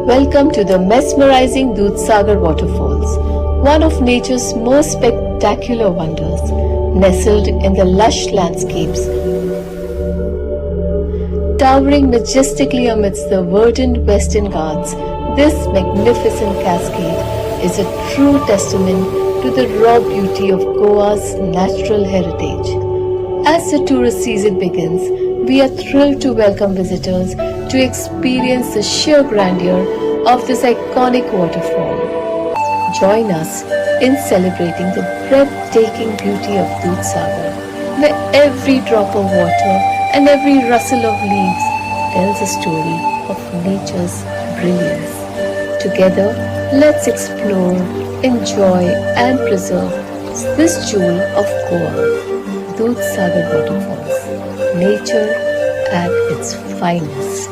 Welcome to the mesmerizing Dudhsagar Waterfalls, one of nature's most spectacular wonders, nestled in the lush landscapes. Towering majestically amidst the verdant Western Ghats, this magnificent cascade is a true testament to the raw beauty of Goa's natural heritage. As the tourist season begins, we are thrilled to welcome visitors to experience the sheer grandeur of this iconic waterfall. Join us in celebrating the breathtaking beauty of Dudhsagar, where every drop of water and every rustle of leaves tells a story of nature's brilliance. Together, let's explore, enjoy and preserve this jewel of Goa, Dudhsagar Waterfalls, nature at its finest.